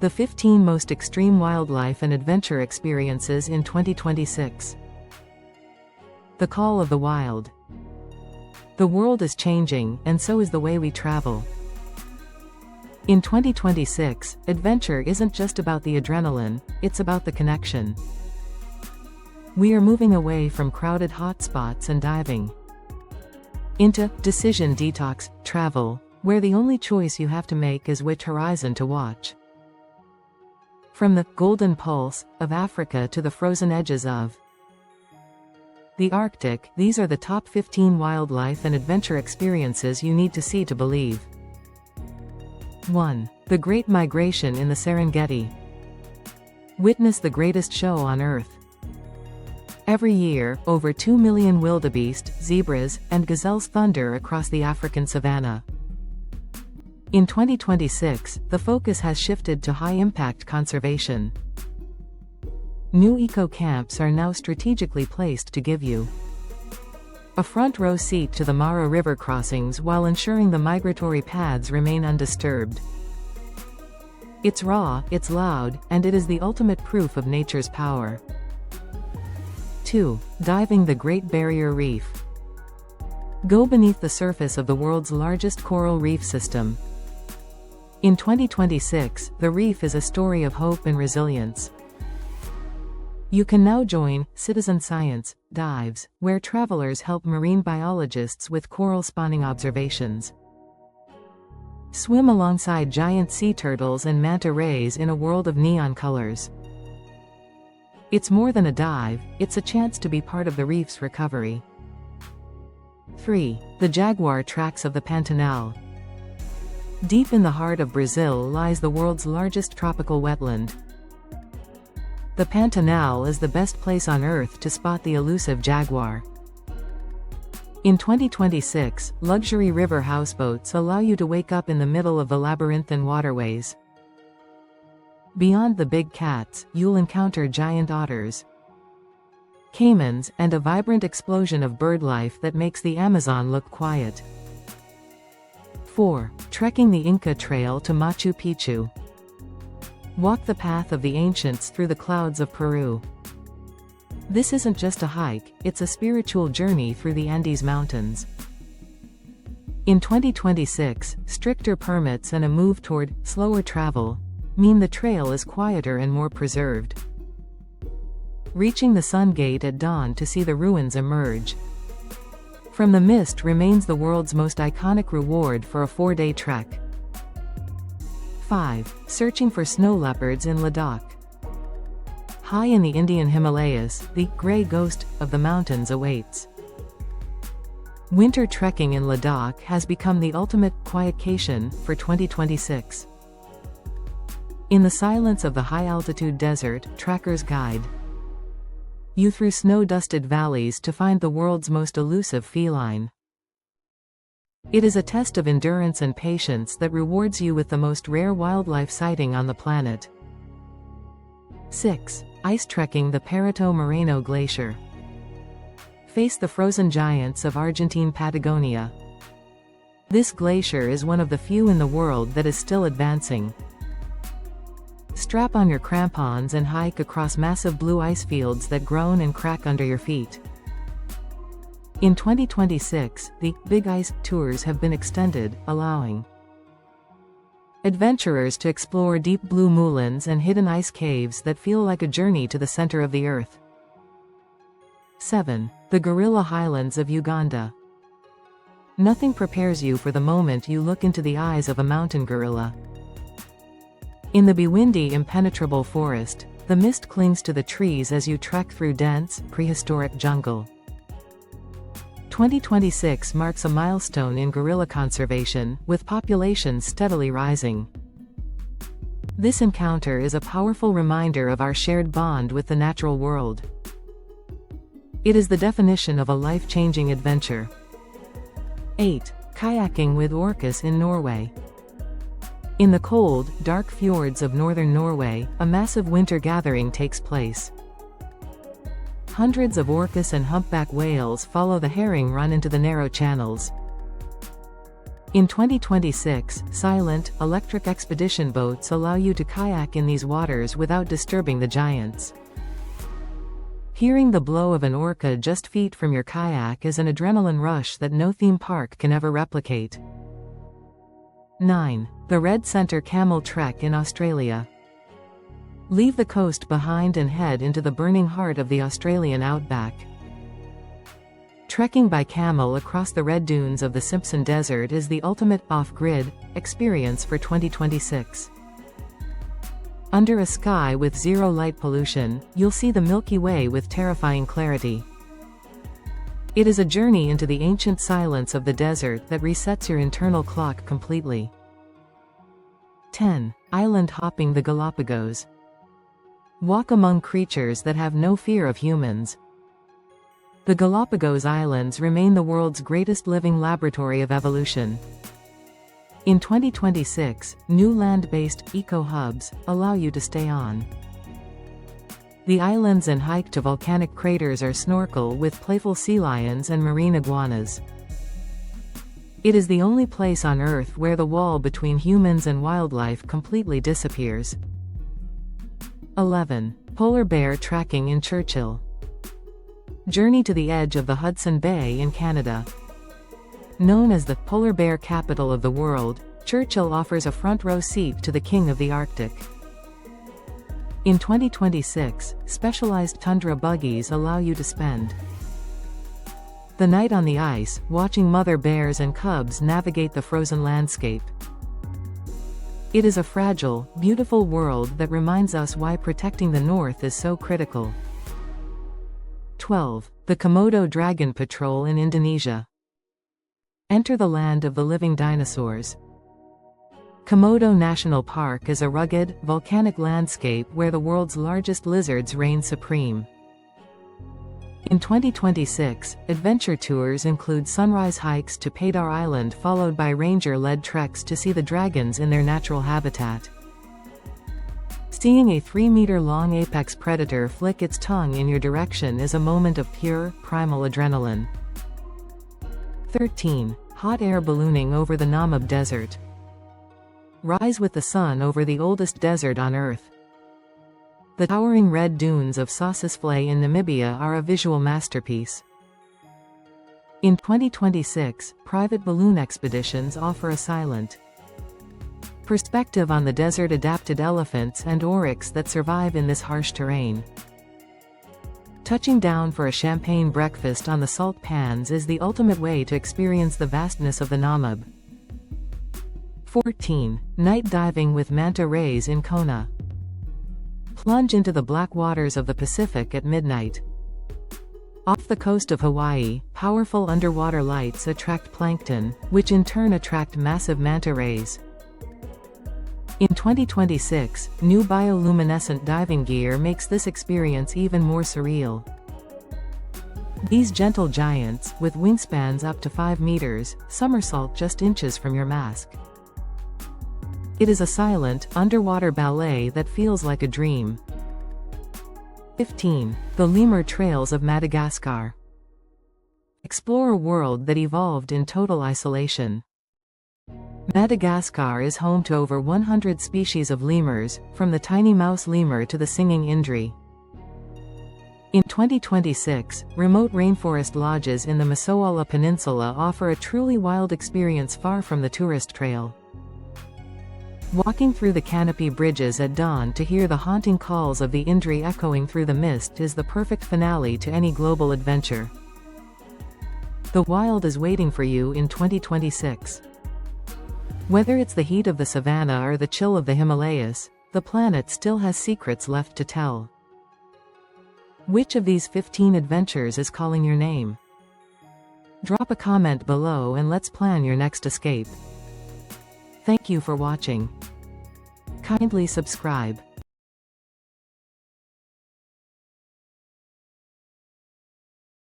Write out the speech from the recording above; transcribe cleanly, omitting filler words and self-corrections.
The 15 most extreme wildlife and adventure experiences in 2026. The call of the wild. The world is changing, and so is the way we travel. In 2026, adventure isn't just about the adrenaline, it's about the connection. We are moving away from crowded hotspots and diving into decision detox travel, where the only choice you have to make is which horizon to watch. From the golden pulse of Africa to the frozen edges of the Arctic, these are the top 15 wildlife and adventure experiences you need to see to believe. 1. The Great Migration in the Serengeti. Witness the greatest show on Earth. Every year, over 2 million wildebeest, zebras, and gazelles thunder across the African savanna. In 2026, the focus has shifted to high-impact conservation. New eco-camps are now strategically placed to give you a front-row seat to the Mara River crossings while ensuring the migratory paths remain undisturbed. It's raw, it's loud, and it is the ultimate proof of nature's power. 2. Diving the Great Barrier Reef. Go beneath the surface of the world's largest coral reef system. In 2026, the reef is a story of hope and resilience. You can now join Citizen Science dives, where travelers help marine biologists with coral spawning observations. Swim alongside giant sea turtles and manta rays in a world of neon colors. It's more than a dive, it's a chance to be part of the reef's recovery. 3. The Jaguar Tracks of the Pantanal. Deep in the heart of Brazil lies the world's largest tropical wetland. The Pantanal is the best place on Earth to spot the elusive jaguar. In 2026, luxury river houseboats allow you to wake up in the middle of the labyrinthine waterways. Beyond the big cats, you'll encounter giant otters, caimans, and a vibrant explosion of birdlife that makes the Amazon look quiet. 4. Trekking the Inca Trail to Machu Picchu. Walk the path of the ancients through the clouds of Peru. This isn't just a hike, it's a spiritual journey through the Andes Mountains. In 2026, stricter permits and a move toward slower travel mean the trail is quieter and more preserved. Reaching the Sun Gate at dawn to see the ruins emerge from the mist remains the world's most iconic reward for a 4-day trek. 5. Searching for snow leopards in Ladakh. High in the Indian Himalayas, the gray ghost of the mountains awaits. Winter trekking in Ladakh has become the ultimate quietcation for 2026. In the silence of the high-altitude desert, trackers guide you through snow-dusted valleys to find the world's most elusive feline. It is a test of endurance and patience that rewards you with the most rare wildlife sighting on the planet. 6. Ice trekking the Perito Moreno Glacier. Face the frozen giants of Argentine Patagonia. This glacier is one of the few in the world that is still advancing. Strap on your crampons and hike across massive blue ice fields that groan and crack under your feet. In 2026, the Big Ice tours have been extended, allowing adventurers to explore deep blue moulins and hidden ice caves that feel like a journey to the center of the Earth. 7. The Gorilla Highlands of Uganda. Nothing prepares you for the moment you look into the eyes of a mountain gorilla. In the Bwindi impenetrable forest, the mist clings to the trees as you trek through dense, prehistoric jungle. 2026 marks a milestone in gorilla conservation, with populations steadily rising. This encounter is a powerful reminder of our shared bond with the natural world. It is the definition of a life-changing adventure. 8. Kayaking with orcas in Norway. In the cold, dark fjords of northern Norway, a massive winter gathering takes place. Hundreds of orcas and humpback whales follow the herring run into the narrow channels. In 2026, silent, electric expedition boats allow you to kayak in these waters without disturbing the giants. Hearing the blow of an orca just feet from your kayak is an adrenaline rush that no theme park can ever replicate. 9. The Red Centre Camel Trek in Australia. Leave the coast behind and head into the burning heart of the Australian outback. Trekking by camel across the red dunes of the Simpson Desert is the ultimate off-grid experience for 2026. Under a sky with zero light pollution, you'll see the Milky Way with terrifying clarity. It is a journey into the ancient silence of the desert that resets your internal clock completely. 10. Island hopping the Galapagos. Walk among creatures that have no fear of humans. The Galapagos Islands remain the world's greatest living laboratory of evolution. In 2026, new land-based eco-hubs allow you to stay on the islands and hike to volcanic craters or snorkel with playful sea lions and marine iguanas. It is the only place on Earth where the wall between humans and wildlife completely disappears. 11. Polar bear tracking in Churchill. Journey to the edge of the Hudson Bay in Canada. Known as the polar bear capital of the world, Churchill offers a front-row seat to the king of the Arctic. In 2026, specialized tundra buggies allow you to spend the night on the ice, watching mother bears and cubs navigate the frozen landscape. It is a fragile, beautiful world that reminds us why protecting the North is so critical. 12. The Komodo Dragon Patrol in Indonesia. Enter the land of the living dinosaurs. Komodo National Park is a rugged, volcanic landscape where the world's largest lizards reign supreme. In 2026, adventure tours include sunrise hikes to Padar Island followed by ranger-led treks to see the dragons in their natural habitat. Seeing a 3-meter-long apex predator flick its tongue in your direction is a moment of pure, primal adrenaline. 13. Hot air ballooning over the Namib Desert. Rise with the sun over the oldest desert on Earth. The towering red dunes of Sossusvlei in Namibia are a visual masterpiece. In 2026, private balloon expeditions offer a silent perspective on the desert-adapted elephants and oryx that survive in this harsh terrain. Touching down for a champagne breakfast on the salt pans is the ultimate way to experience the vastness of the Namib. 14. Night diving with manta rays in Kona. Plunge into the black waters of the Pacific at midnight. Off the coast of Hawaii, powerful underwater lights attract plankton, which in turn attract massive manta rays. In 2026, new bioluminescent diving gear makes this experience even more surreal. These gentle giants, with wingspans up to 5 meters, somersault just inches from your mask. It is a silent, underwater ballet that feels like a dream. 15. The Lemur Trails of Madagascar. Explore a world that evolved in total isolation. Madagascar is home to over 100 species of lemurs, from the tiny mouse lemur to the singing indri. In 2026, remote rainforest lodges in the Masoala Peninsula offer a truly wild experience far from the tourist trail. Walking through the canopy bridges at dawn to hear the haunting calls of the indri echoing through the mist is the perfect finale to any global adventure. The wild is waiting for you in 2026. Whether it's the heat of the savannah or the chill of the Himalayas, the planet still has secrets left to tell. Which of these 15 adventures is calling your name? Drop a comment below and let's plan your next escape. Thank you for watching. Kindly subscribe.